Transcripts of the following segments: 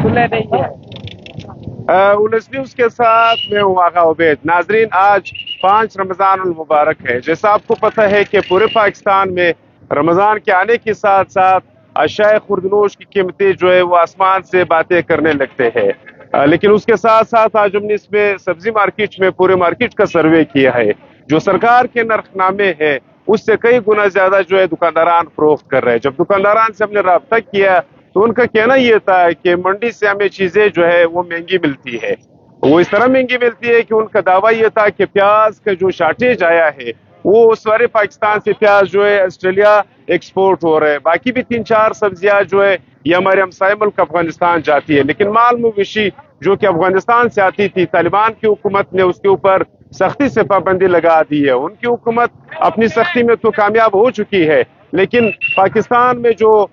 کھلے نہیں ہے۔ اولس نیوز کے ساتھ میں ہوں آغا عبید۔ ناظرین، آج 5 رمضان المبارک ہے۔ جیسا آپ کو پتہ ہے کہ پورے پاکستان میں رمضان کے آنے کے ساتھ ساتھ اشیاء خوردنوش کی قیمتیں جو ہے وہ آسمان سے باتیں کرنے لگتے ہیں، لیکن اس کے ساتھ ساتھ آج ہم نے اس میں سبزی مارکیٹ میں پورے مارکیٹ کا سروے کیا ہے۔ جو سرکار کے نرخ نامے ہیں اس سے کئی گنا زیادہ جو ہے دکانداران فروخت کر رہے ہیں۔ جب دکانداران سے ہم نے رابطہ کیا تو ان کا کہنا یہ تھا کہ منڈی سے ہمیں چیزیں جو ہے وہ مہنگی ملتی ہے۔ وہ اس طرح مہنگی ملتی ہے کہ ان کا دعویٰ یہ تھا کہ پیاز کا جو شارٹیج آیا ہے وہ سارے پاکستان سے پیاز جو ہے آسٹریلیا ایکسپورٹ ہو رہے ہیں، باقی بھی 3-4 سبزیاں جو ہے یہ ہمارے ہمسائے ملک افغانستان جاتی ہے، لیکن مال مویشی جو کہ افغانستان سے آتی تھی، طالبان کی حکومت نے اس کے اوپر سختی سے پابندی لگا دی ہے۔ ان کی حکومت اپنی سختی میں تو کامیاب ہو چکی ہے، لیکن پاکستان میں جو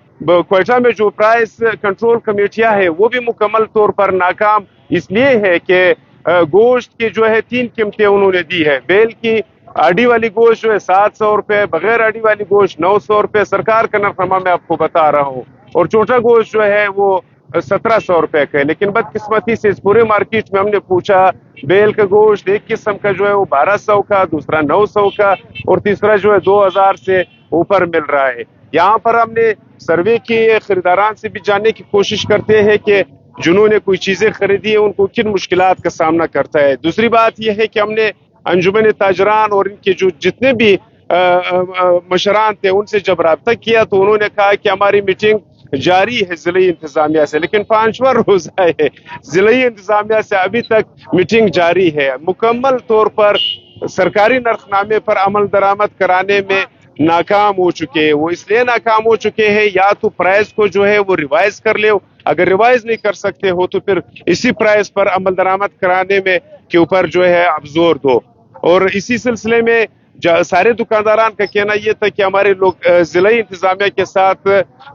کوئٹہ میں جو پرائس کنٹرول کمیٹیاں ہیں وہ بھی مکمل طور پر ناکام اس لیے ہے کہ گوشت کی جو ہے 3 قیمتیں انہوں نے دی ہے۔ بیل کی آڑی والی گوشت جو ہے 700 روپے، بغیر آڑی والی گوشت 900 روپے، سرکار کا نرخنامہ میں آپ کو بتا رہا ہوں، اور چھوٹا گوشت جو ہے وہ 1700 روپے کا ہے۔ لیکن بدقسمتی سے اس پورے مارکیٹ میں ہم نے پوچھا، بیل کا گوشت ایک قسم کا جو ہے وہ 1200 کا، دوسرا 900 کا، اور تیسرا جو ہے 2000 سے اوپر مل رہا ہے۔ یہاں پر ہم نے سروے کیے، خریداران سے بھی جاننے کی کوشش کرتے ہیں کہ جنہوں نے کوئی چیزیں خریدی ہیں ان کو کن مشکلات کا سامنا کرتا ہے۔ دوسری بات یہ ہے کہ ہم نے انجمن تاجران اور ان کے جو جتنے بھی مشران تھے ان سے جب رابطہ کیا تو انہوں نے کہا کہ ہماری میٹنگ جاری ہے ضلعی انتظامیہ سے، لیکن 5واں روزہ ہے، ضلعی انتظامیہ سے ابھی تک میٹنگ جاری ہے۔ مکمل طور پر سرکاری نرخ نامے پر عمل درآمد کرانے میں ناکام ہو چکے ہیں۔ وہ اس لیے ناکام ہو چکے ہیں یا تو پرائز کو جو ہے وہ ریوائز کر لے، اگر ریوائز نہیں کر سکتے ہو تو پھر اسی پرائز پر عمل درآمد کرانے میں کے اوپر جو ہے اب زور دو۔ اور اسی سلسلے میں سارے دکانداران کا کہنا یہ تھا کہ ہمارے لوگ ضلعی انتظامیہ کے ساتھ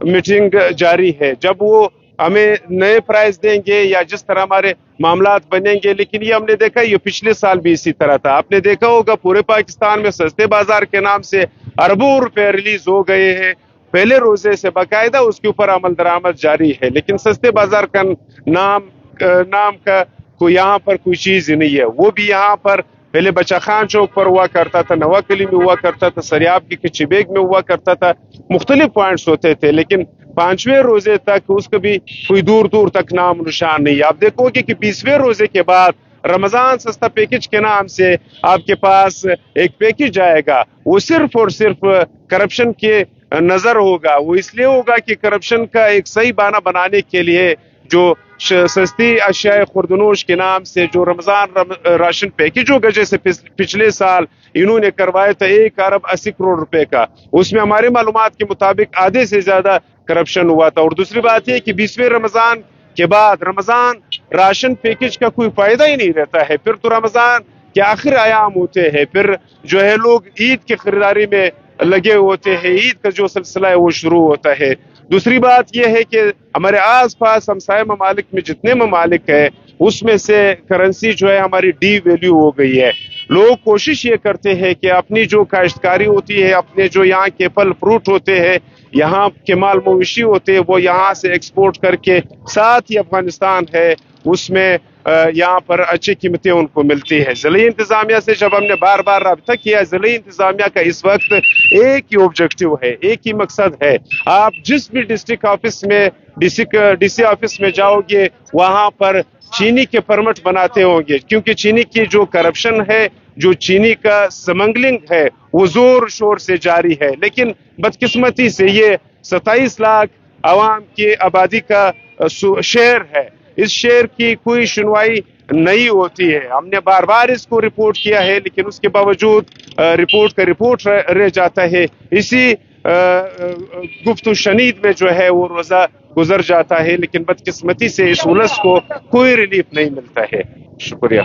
میٹنگ جاری ہے، جب وہ ہمیں نئے پرائز دیں گے یا جس طرح ہمارے معاملات بنیں گے۔ لیکن یہ ہم نے دیکھا یہ پچھلے سال بھی اسی طرح تھا۔ آپ نے دیکھا ہوگا پورے پاکستان میں سستے بازار کے نام سے اربوں روپے ریلیز ہو گئے ہیں پہلے روزے سے، باقاعدہ اس کے اوپر عمل درآمد جاری ہے، لیکن سستے بازار کا نام کا کوئی یہاں پر کوئی چیز ہی نہیں ہے۔ وہ بھی یہاں پر پہلے بچہ خان چوک پر ہوا کرتا تھا، نوا کلی میں ہوا کرتا تھا، سریاب کی کچی بیگ میں ہوا کرتا تھا، مختلف پوائنٹس ہوتے تھے، لیکن 5ویں روزے تک اس کا بھی کوئی دور دور تک نام نشان نہیں ہے۔ آپ دیکھو گے کہ 20ویں روزے کے بعد رمضان سستا پیکج کے نام سے آپ کے پاس ایک پیکج آئے گا، وہ صرف اور صرف کرپشن کے نظر ہوگا۔ وہ اس لیے ہوگا کہ کرپشن کا ایک صحیح بہانہ بنانے کے لیے جو سستی اشیاء خوردنوش کے نام سے جو رمضان راشن پیکج ہوگا، جیسے پچھلے سال انہوں نے کروایا تھا 1 ارب 80 کروڑ روپے کا، اس میں ہمارے معلومات کے مطابق آدھے سے زیادہ کرپشن ہوا تھا۔ اور دوسری بات یہ کہ 20ویں رمضان کے بعد رمضان راشن پیکج کا کوئی فائدہ ہی نہیں رہتا ہے، پھر تو رمضان کے آخر ایام ہوتے ہیں، پھر جو ہے لوگ عید کی خریداری میں لگے ہوتے ہیں، عید کا جو سلسلہ ہے وہ شروع ہوتا ہے۔ دوسری بات یہ ہے کہ ہمارے آس پاس ہمسائے ممالک میں جتنے ممالک ہیں اس میں سے کرنسی جو ہے ہماری ڈی ویلیو ہو گئی ہے۔ لوگ کوشش یہ کرتے ہیں کہ اپنی جو کاشتکاری ہوتی ہے، اپنے جو یہاں کے پھل فروٹ ہوتے ہیں، یہاں کے مال مویشی ہوتے ہیں، وہ یہاں سے ایکسپورٹ کر کے، ساتھ ہی افغانستان ہے اس میں یہاں پر اچھی قیمتیں ان کو ملتی ہے۔ ضلعی انتظامیہ سے جب ہم نے بار بار رابطہ کیا، ضلعی انتظامیہ کا اس وقت ایک ہی آبجیکٹو ہے، ایک ہی مقصد ہے، آپ جس بھی ڈسٹرکٹ آفس میں ڈی سی آفس میں جاؤ گے وہاں پر چینی کے پرمٹ بناتے ہوں گے، کیونکہ چینی کی جو کرپشن ہے، جو چینی کا سمگلنگ ہے وہ زور شور سے جاری ہے، لیکن بدقسمتی سے یہ 27 لاکھ عوام کی آبادی کا شہر ہے، اس شہر کی کوئی سنوائی نہیں ہوتی ہے۔ ہم نے بار بار اس کو رپورٹ کیا ہے، لیکن اس کے باوجود رپورٹ کا رپورٹ رہ جاتا ہے، اسی گفت و شنید میں جو ہے وہ روزہ گزر جاتا ہے، لیکن بدقسمتی سے اس اولس کو کوئی ریلیف نہیں ملتا ہے۔ شکریہ۔